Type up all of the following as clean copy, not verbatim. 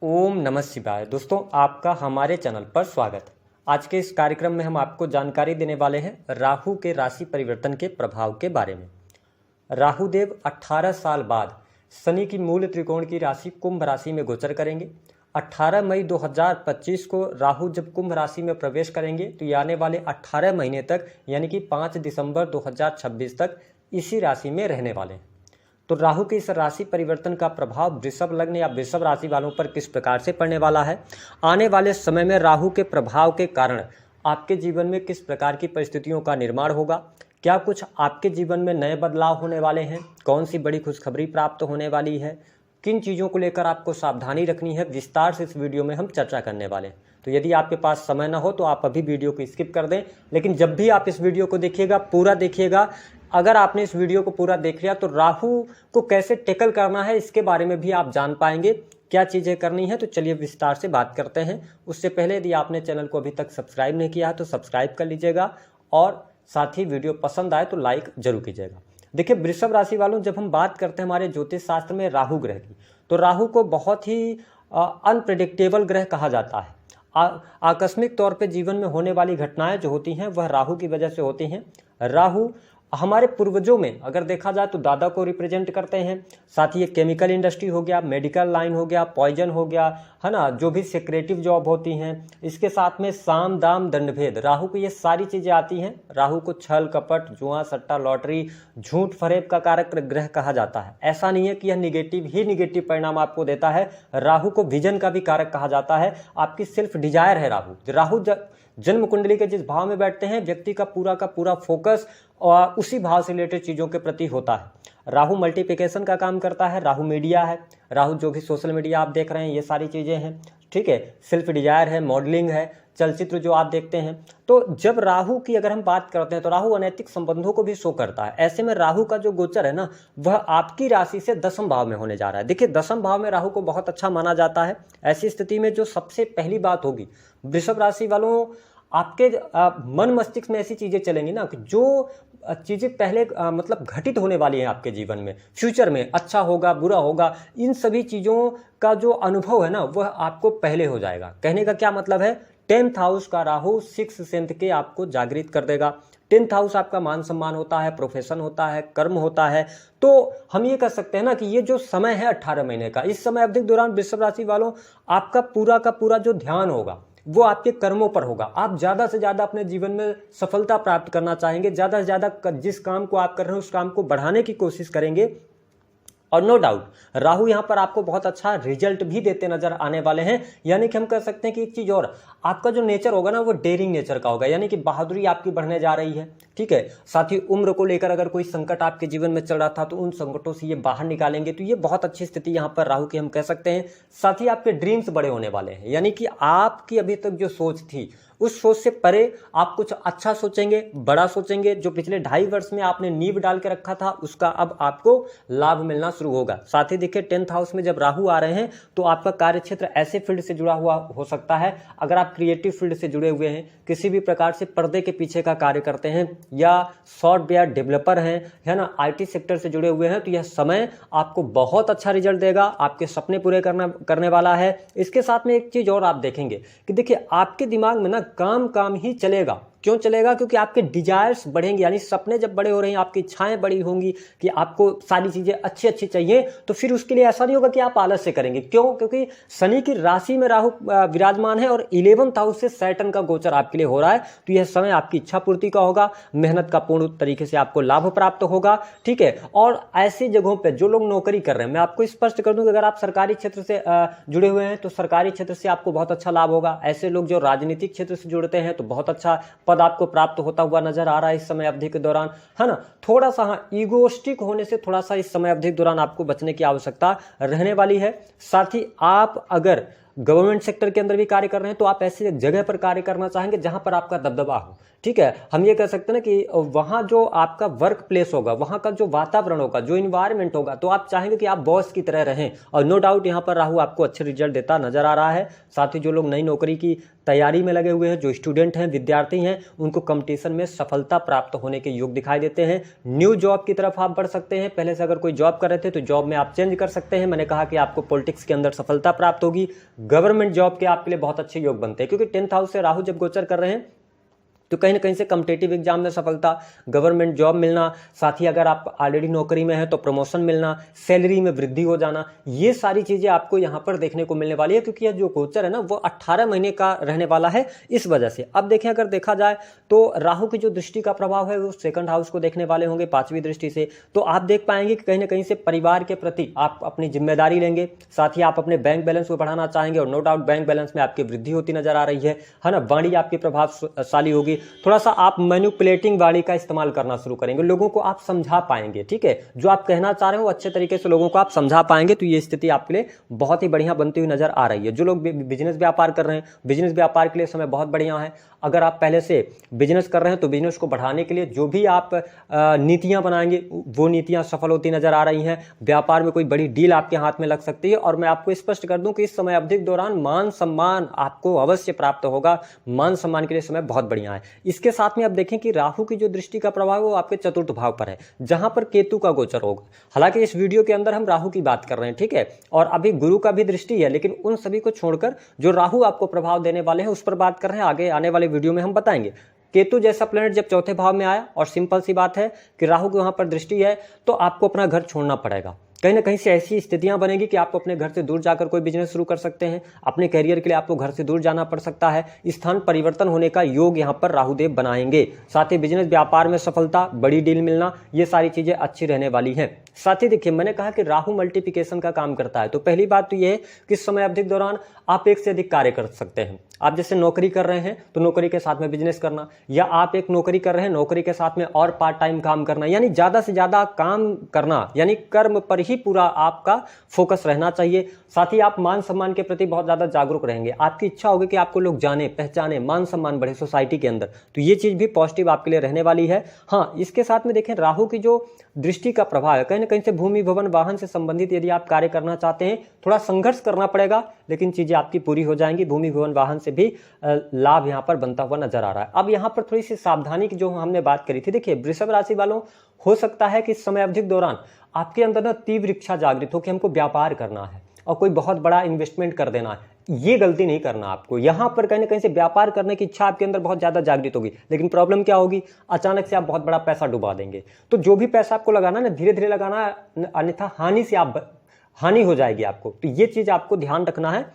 ओम नमः शिवाय। दोस्तों, आपका हमारे चैनल पर स्वागत। आज के इस कार्यक्रम में हम आपको जानकारी देने वाले हैं राहु के राशि परिवर्तन के प्रभाव के बारे में। राहु देव 18 साल बाद शनि की मूल त्रिकोण की राशि कुंभ राशि में गोचर करेंगे। 18 मई 2025 को राहु जब कुंभ राशि में प्रवेश करेंगे तो ये आने वाले 18 महीने तक यानी कि 5 दिसंबर 2026 तक इसी राशि में रहने वाले हैं। तो राहु के इस राशि परिवर्तन का प्रभाव वृषभ लग्न या वृषभ राशि वालों पर किस प्रकार से पड़ने वाला है, आने वाले समय में राहु के प्रभाव के कारण आपके जीवन में किस प्रकार की परिस्थितियों का निर्माण होगा, क्या कुछ आपके जीवन में नए बदलाव होने वाले हैं, कौन सी बड़ी खुशखबरी प्राप्त होने वाली है, किन चीज़ों को लेकर आपको सावधानी रखनी है, विस्तार से इस वीडियो में हम चर्चा करने वाले हैं। तो यदि आपके पास समय ना हो तो आप अभी वीडियो को स्किप कर दें, लेकिन जब भी आप इस वीडियो को देखिएगा पूरा देखिएगा। अगर आपने इस वीडियो को पूरा देख लिया तो राहु को कैसे टैकल करना है इसके बारे में भी आप जान पाएंगे, क्या चीज़ें करनी है। तो चलिए विस्तार से बात करते हैं। उससे पहले यदि आपने चैनल को अभी तक सब्सक्राइब नहीं किया है तो सब्सक्राइब कर लीजिएगा और साथ ही वीडियो पसंद आए तो लाइक जरूर कीजिएगा। देखिए, वृषभ राशि वालों, जब हम बात करते हैं हमारे ज्योतिष शास्त्र में राहु ग्रह की, तो राहु को बहुत ही अनप्रेडिक्टेबल ग्रह कहा जाता है। आकस्मिक तौर पे जीवन में होने वाली घटनाएं जो होती हैं वह राहु की वजह से होती हैं। राहु हमारे पूर्वजों में अगर देखा जाए तो दादा को रिप्रेजेंट करते हैं, साथ ही ये केमिकल इंडस्ट्री हो गया, मेडिकल लाइन हो गया, पॉइजन हो गया, है ना, जो भी सेक्रेटिव जॉब होती हैं, इसके साथ में साम दाम दंडभेद, राहु को ये सारी चीज़ें आती हैं। राहु को छल कपट, जुआ सट्टा, लॉटरी, झूठ फरेब का कारक ग्रह कहा जाता है। ऐसा नहीं है कि यह निगेटिव परिणाम आपको देता है। राहु को विजन का भी कारक कहा जाता है। आपकी सिर्फ डिजायर है राहु जन्म कुंडली के जिस भाव में बैठते हैं व्यक्ति का पूरा फोकस और उसी भाव से रिलेटेड चीज़ों के प्रति होता है। राहु मल्टीप्लिकेशन का काम करता है, राहु मीडिया है, राहु जो भी सोशल मीडिया आप देख रहे हैं ये सारी चीज़ें हैं, ठीक है, सेल्फ डिजायर है, मॉडलिंग है, चलचित्र जो आप देखते हैं। तो जब राहु की अगर हम बात करते हैं तो राहु अनैतिक संबंधों को भी शो करता है। ऐसे में राहु का जो गोचर है ना वह आपकी राशि से 10वें भाव में होने जा रहा है। देखिए, 10वें भाव में राहु को बहुत अच्छा माना जाता है। ऐसी स्थिति में जो सबसे पहली बात होगी, वृषभ राशि वालों, आपके मन मस्तिष्क में ऐसी चीजें चलेंगी ना कि जो चीजें पहले मतलब घटित होने वाली हैं आपके जीवन में, फ्यूचर में अच्छा होगा बुरा होगा, इन सभी चीजों का जो अनुभव है ना वह आपको पहले हो जाएगा। कहने का क्या मतलब है, 10th हाउस का राहु 6th सेंथ के आपको जागृत कर देगा। 10th हाउस आपका मान सम्मान होता है, प्रोफेशन होता है, कर्म होता है। तो हम ये कह सकते हैं ना कि ये जो समय है 18 महीने का, इस समय अवधि के दौरान वृषभ राशि वालों आपका पूरा का पूरा जो ध्यान होगा वो आपके कर्मों पर होगा। आप ज़्यादा से ज़्यादा अपने जीवन में सफलता प्राप्त करना चाहेंगे, ज़्यादा से ज़्यादा जिस काम को आप कर रहे हैं उस काम को बढ़ाने की कोशिश करेंगे। और नो डाउट राहु यहाँ पर आपको बहुत अच्छा रिजल्ट भी देते नजर आने वाले हैं। यानी कि हम कह सकते हैं कि एक चीज और, आपका जो नेचर होगा ना वो डेयरिंग नेचर का होगा, यानी कि बहादुरी आपकी बढ़ने जा रही है, ठीक है। साथ ही उम्र को लेकर अगर कोई संकट आपके जीवन में चल रहा था तो उन संकटों से ये बाहर निकालेंगे। तो ये बहुत अच्छी स्थिति यहाँ पर राहु की हम कह सकते हैं। साथ ही आपके ड्रीम्स बड़े होने वाले हैं, यानी कि आपकी अभी तक जो सोच थी उस सोच से परे आप कुछ अच्छा सोचेंगे, बड़ा सोचेंगे। जो पिछले 2.5 वर्ष में आपने नींव डाल के रखा था उसका अब आपको लाभ मिलना शुरू होगा। साथ ही देखिए, 10th हाउस में जब राहु आ रहे हैं तो आपका कार्य क्षेत्र ऐसे फील्ड से जुड़ा हुआ हो सकता है। अगर आप क्रिएटिव फील्ड से जुड़े हुए हैं, किसी भी प्रकार से पर्दे के पीछे का कार्य करते हैं या सॉफ्टवेयर डेवलपर हैं, है ना, IT सेक्टर से जुड़े हुए हैं, तो यह समय आपको बहुत अच्छा रिजल्ट देगा, आपके सपने पूरे करने वाला है। इसके साथ में एक चीज और आप देखेंगे कि देखिए आपके दिमाग में ना काम ही चलेगा। क्यों चलेगा? क्योंकि आपके डिजायर्स बढ़ेंगे, यानी सपने जब बड़े हो रहे हैं, आपकी इच्छाएं बड़ी होंगी कि आपको सारी चीजें अच्छी चाहिए, तो फिर उसके लिए ऐसा नहीं होगा कि आप आलस से करेंगे। क्यों? क्योंकि शनि की राशि में राहु विराजमान है और 11th हाउस से सैटर्न का गोचर आपके लिए हो रहा है। तो यह समय आपकी इच्छा पूर्ति का होगा, मेहनत का पूर्ण तरीके से आपको लाभ प्राप्त होगा, ठीक है। और ऐसी जगहों पर जो लोग नौकरी कर रहे हैं, मैं आपको स्पष्ट कर दूं कि अगर आप सरकारी क्षेत्र से जुड़े हुए हैं तो सरकारी क्षेत्र से आपको बहुत अच्छा लाभ होगा। ऐसे लोग जो राजनीतिक क्षेत्र से जुड़ते हैं तो बहुत अच्छा पद आपको प्राप्त होता हुआ नजर आ रहा है इस समय अवधि के दौरान, है ना। थोड़ा सा ईगोस्टिक होने से थोड़ा सा इस समय अवधि के दौरान आपको बचने की आवश्यकता रहने वाली है। साथ ही आप अगर गवर्नमेंट सेक्टर के अंदर भी कार्य कर रहे हैं तो आप ऐसी जगह पर कार्य करना चाहेंगे जहां पर आपका दबदबा हो, ठीक है। हम ये कह सकते हैं ना कि वहां जो आपका वर्क प्लेस होगा, वहां का जो वातावरण होगा, जो इन्वायरमेंट होगा, तो आप चाहेंगे कि आप बॉस की तरह रहें। और नो डाउट यहां पर राहु आपको अच्छे रिजल्ट देता नजर आ रहा है। साथ ही जो लोग नई नौकरी की तैयारी में लगे हुए हैं, जो स्टूडेंट हैं, विद्यार्थी हैं, उनको कंपटीशन में सफलता प्राप्त होने के योग दिखाई देते हैं। न्यू जॉब की तरफ आप बढ़ सकते हैं। पहले से अगर कोई जॉब कर रहे थे तो जॉब में आप चेंज कर सकते हैं। मैंने कहा कि आपको पॉलिटिक्स के अंदर सफलता प्राप्त होगी। गवर्नमेंट जॉब के आपके लिए बहुत अच्छे योग बनते हैं, क्योंकि 10th हाउस से राहु जब गोचर कर रहे हैं तो कहीं ना कहीं से कॉम्पिटिटिव एग्जाम में सफलता, गवर्नमेंट जॉब मिलना, साथ ही अगर आप ऑलरेडी नौकरी में हैं तो प्रमोशन मिलना, सैलरी में वृद्धि हो जाना, ये सारी चीज़ें आपको यहाँ पर देखने को मिलने वाली है, क्योंकि यह जो गोचर है ना वो 18 महीने का रहने वाला है। इस वजह से अब देखें, अगर देखा जाए तो राहु की जो दृष्टि का प्रभाव है वो 2nd हाउस को देखने वाले होंगे 5वीं दृष्टि से। तो आप देख पाएंगे कि कहीं ना कहीं से परिवार के प्रति आप अपनी जिम्मेदारी लेंगे, साथ ही आप अपने बैंक बैलेंस को बढ़ाना चाहेंगे, और नो डाउट बैंक बैलेंस में आपकी वृद्धि होती नजर आ रही है ना। वाणी आपकी प्रभावशाली होगी। थोड़ा सा आप मैनिपुलेटिंग वाणी का इस्तेमाल करना शुरू करेंगे, लोगों को आप समझा पाएंगे, ठीक है, जो आप कहना चाह रहे हो अच्छे तरीके से लोगों को आप समझा पाएंगे। तो ये स्थिति आपके लिए बहुत ही बढ़िया बनती हुई नजर आ रही है। जो लोग बिजनेस व्यापार कर रहे हैं, बिजनेस व्यापार के लिए समय बहुत बढ़िया है। अगर आप पहले से बिजनेस कर रहे हैं तो बिजनेस को बढ़ाने के लिए जो भी आप नीतियां बनाएंगे वो नीतियां सफल होती नजर आ रही हैं। व्यापार में कोई बड़ी डील आपके हाथ में लग सकती है। और मैं आपको स्पष्ट कर दूं कि इस समय अवधि के दौरान मान सम्मान आपको अवश्य प्राप्त होगा। मान सम्मान के लिए समय बहुत बढ़िया है। इसके साथ में आप देखें कि राहु की जो दृष्टि का प्रभाव वो आपके 4th भाव पर है, जहां पर केतु का गोचर होगा। हालांकि इस वीडियो के अंदर हम राहु की बात कर रहे हैं, ठीक है, और अभी गुरु का भी दृष्टि है, लेकिन उन सभी को छोड़कर जो राहु आपको प्रभाव देने वाले हैं उस पर बात कर रहे हैं। आगे आने वाले वीडियो में हम बताएंगे। केतु जैसा प्लैनेट जब 4थे भाव में आया, और सिंपल सी बात है कि राहु की वहां पर दृष्टि है, तो आपको अपना घर छोड़ना पड़ेगा। कहीं ना कहीं से ऐसी स्थितियां बनेगी कि आपको अपने घर से दूर जाकर कोई बिजनेस शुरू कर सकते हैं। अपने करियर के लिए आपको घर से दूर जाना पड़ सकता है। स्थान परिवर्तन होने का योग यहां पर राहुदेव बनाएंगे। साथ ही बिजनेस व्यापार में सफलता, बड़ी डील मिलना, ये सारी चीजें अच्छी रहने वाली हैं। साथ ही देखिए, मैंने कहा कि राहु मल्टीप्लिकेशन का काम करता है। तो पहली बात तो यह है कि इस समय अवधि के दौरान आप एक से अधिक कार्य कर सकते हैं। आप जैसे नौकरी कर रहे हैं तो नौकरी के साथ में बिजनेस करना, या आप एक नौकरी कर रहे हैं, नौकरी के साथ में और पार्ट टाइम काम करना, यानी ज्यादा से ज्यादा काम करना, यानी कर्म पर ही पूरा आपका फोकस रहना चाहिए। साथ ही आप मान सम्मान के प्रति बहुत ज्यादा जागरूक रहेंगे। आपकी इच्छा होगी कि आपको लोग जाने पहचाने, मान सम्मान बढ़े सोसाइटी के अंदर। तो ये चीज भी पॉजिटिव आपके लिए रहने वाली है। हाँ, इसके साथ में देखें, राहु की जो दृष्टि का प्रभाव है, कहीं ना कहीं से भूमि भवन वाहन से संबंधित यदि आप कार्य करना चाहते हैं, थोड़ा संघर्ष करना पड़ेगा, लेकिन चीजें आपकी पूरी हो जाएंगी। भूमि भवन वाहन से भी लाभ यहां पर बनता हुआ नजर आ रहा है। अब यहां पर थोड़ी सी सावधानी की जो हमने बात करी थी, देखिए वृषभ राशि वालों, हो सकता है कि इस समय अवधि के दौरान आपके अंदर ना तीव्र इच्छा जागृत हो कि हमको व्यापार करना है और कोई बहुत बड़ा इन्वेस्टमेंट कर देना है। ये गलती नहीं करना आपको। यहां पर कहीं ना कहीं से व्यापार करने की इच्छा आपके अंदर बहुत ज्यादा जागृत होगी, लेकिन प्रॉब्लम क्या होगी, अचानक से आप बहुत बड़ा पैसा डुबा देंगे। तो जो भी पैसा आपको लगाना ना, धीरे धीरे लगाना, अन्यथा हानि हो जाएगी आपको। तो ये चीज आपको ध्यान रखना है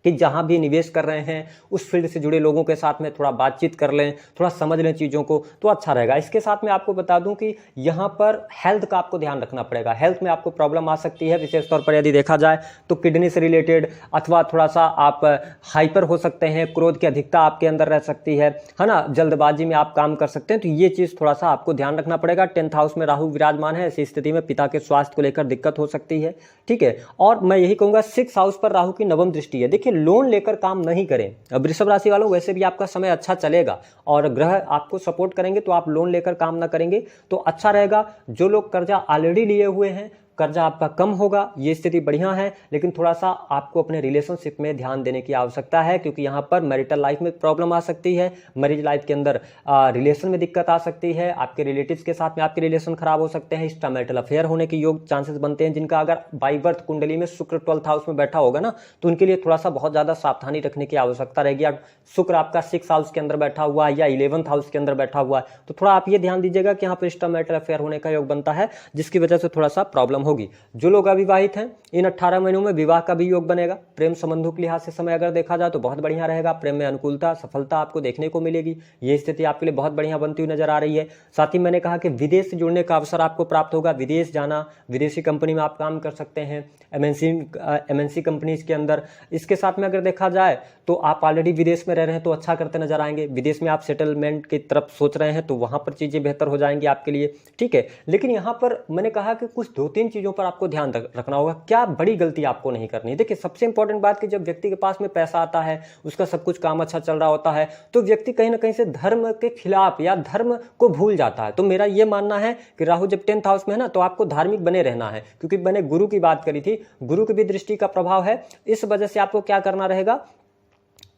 कि जहां भी निवेश कर रहे हैं उस फील्ड से जुड़े लोगों के साथ में थोड़ा बातचीत कर लें, थोड़ा समझ लें चीज़ों को, तो अच्छा रहेगा। इसके साथ में आपको बता दूं कि यहाँ पर हेल्थ का आपको ध्यान रखना पड़ेगा। हेल्थ में आपको प्रॉब्लम आ सकती है, विशेष तौर पर यदि देखा जाए तो किडनी से रिलेटेड, अथवा थोड़ा सा आप हाइपर हो सकते हैं, क्रोध की अधिकता आपके अंदर रह सकती है ना, जल्दबाजी में आप काम कर सकते हैं। तो ये चीज़ थोड़ा सा आपको ध्यान रखना पड़ेगा। 10th हाउस में राहु विराजमान है, ऐसी स्थिति में पिता के स्वास्थ्य को लेकर दिक्कत हो सकती है, ठीक है। और मैं यही कहूँगा 6th हाउस पर राहु की 9वीं दृष्टि है। देखिए, लोन लेकर काम नहीं करें। अब वृषभ राशि वालों, वैसे भी आपका समय अच्छा चलेगा और ग्रह आपको सपोर्ट करेंगे, तो आप लोन लेकर काम ना करेंगे तो अच्छा रहेगा। जो लोग कर्जा ऑलरेडी लिए हुए हैं, कर्जा आपका कम होगा, ये स्थिति बढ़िया है। लेकिन थोड़ा सा आपको अपने रिलेशनशिप में ध्यान देने की आवश्यकता है, क्योंकि यहाँ पर मैरिटल लाइफ में प्रॉब्लम आ सकती है। मैरिज लाइफ के अंदर रिलेशन में दिक्कत आ सकती है। आपके रिलेटिव्स के साथ में आपके रिलेशन खराब हो सकते हैं। एक्स्ट्रामैरिटल अफेयर होने के योग चांसेस बनते हैं। जिनका अगर बाई बर्थ कुंडली में शुक्र 12th हाउस में बैठा होगा ना, तो उनके लिए थोड़ा सा बहुत ज्यादा सावधानी रखने की आवश्यकता रहेगी। शुक्र आपका 6th हाउस के अंदर बैठा हुआ है या 11th हाउस के अंदर बैठा हुआ है, तो थोड़ा आप ये ध्यान दीजिएगा कि यहाँ पर एक्स्ट्रामैरिटल अफेयर होने का योग बनता है, जिसकी वजह से थोड़ा सा प्रॉब्लम होगी। जो लोग अविवाहित हैं, इन 18 महीनों में विवाह का भी योग बनेगा। प्रेम संबंधों के लिहाज से समय अगर देखा जाए तो बहुत बढ़िया रहेगा। प्रेम में अनुकूलता, सफलता आपको देखने को मिलेगी। ये स्थिति आपके लिए बहुत बढ़िया बनती हुई नजर आ रही है। साथ ही मैंने कहा कि विदेश से जुड़ने का अवसर आपको प्राप्त होगा। विदेश जाना, विदेशी कंपनी में आप काम कर सकते हैं, एमएनसी कंपनीज के अंदर। इसके साथ में अगर देखा जाए तो आप ऑलरेडी विदेश में रह रहे हैं तो अच्छा करते नजर आएंगे। विदेश में आप सेटलमेंट की तरफ सोच रहे हैं तो वहां पर चीजें बेहतर हो जाएंगी आपके लिए, ठीक है। लेकिन यहां पर मैंने कहा कि कुछ 2-3 चीजों पर आपको ध्यान रखना होगा। क्या बड़ी गलती आपको नहीं करनी है। देखिए, सबसे इंपॉर्टेंट बात कि जब व्यक्ति के पास में पैसा आता है, उसका सब कुछ काम अच्छा चल रहा होता है, तो व्यक्ति कहीं ना कहीं से धर्म के खिलाफ या धर्म को भूल जाता है। तो मेरा यह मानना है कि राहु जब 10th हाउस में है ना, तो आपको धार्मिक बने रहना है। क्योंकि मैंने गुरु की बात करी थी, गुरु की भी दृष्टि का प्रभाव है। इस वजह से आपको क्या करना रहेगा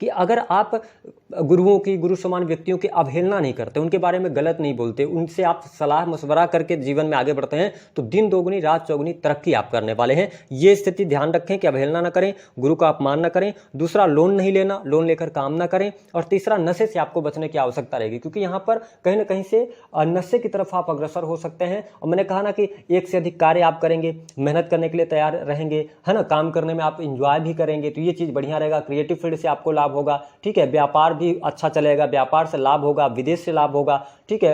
कि अगर आप गुरुओं की, गुरु समान व्यक्तियों की अवहेलना नहीं करते, उनके बारे में गलत नहीं बोलते, उनसे आप सलाह मशवरा करके जीवन में आगे बढ़ते हैं, तो दिन दोगुनी रात चौगुनी तरक्की आप करने वाले हैं। ये स्थिति ध्यान रखें कि अवहेलना ना करें, गुरु का अपमान ना करें। दूसरा, लोन नहीं लेना, लोन लेकर काम ना करें। और तीसरा, नशे से आपको बचने की आवश्यकता रहेगी, क्योंकि यहाँ पर कहीं ना कहीं से नशे की तरफ आप अग्रसर हो सकते हैं। और मैंने कहा ना कि एक से अधिक कार्य आप करेंगे, मेहनत करने के लिए तैयार रहेंगे, है ना, काम करने में आप इंजॉय भी करेंगे, तो ये चीज़ बढ़िया रहेगा। क्रिएटिव फील्ड से आपको लाभ होगा, ठीक है। व्यापार भी अच्छा चलेगा, व्यापार से लाभ होगा, विदेश से लाभ होगा, ठीक है।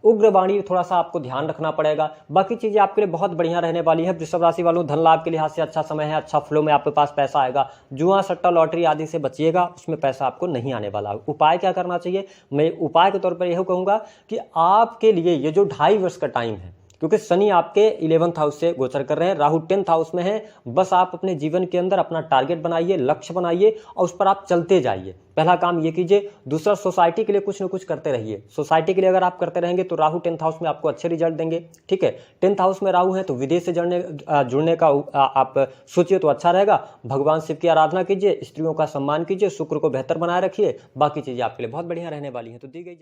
उग्रवाणी थोड़ा सा आपको ध्यान रखना पड़ेगा। बाकी चीज़ें आपके लिए बहुत बढ़िया रहने वाली है। वृषभ राशि वालों, धन लाभ के लिहाज से अच्छा समय है, अच्छा फ्लो में आपके पास पैसा आएगा। जुआ, सट्टा, लॉटरी आदि से बचिएगा, उसमें पैसा आपको नहीं आने वाला। उपाय क्या करना चाहिए? मैं उपाय के तौर पर यह कहूँगा कि आपके लिए ये जो 2.5 वर्ष का टाइम है, क्योंकि शनि आपके 11th हाउस से गोचर कर रहे हैं, राहु 10th हाउस में है, बस आप अपने जीवन के अंदर अपना टारगेट बनाइए, लक्ष्य बनाइए और उस पर आप चलते जाइए। पहला काम ये कीजिए। दूसरा, सोसाइटी के लिए कुछ न कुछ करते रहिए। सोसाइटी के लिए अगर आप करते रहेंगे तो राहु 10th हाउस में आपको अच्छे रिजल्ट देंगे, ठीक है। 10th हाउस में राहु है तो विदेश से जुड़ने का आप सोचिए तो अच्छा रहेगा। भगवान शिव की आराधना कीजिए, स्त्रियों का सम्मान कीजिए, शुक्र को बेहतर बनाए रखिए। बाकी चीज़ें आपके लिए बहुत बढ़िया रहने वाली हैं। तो दी गई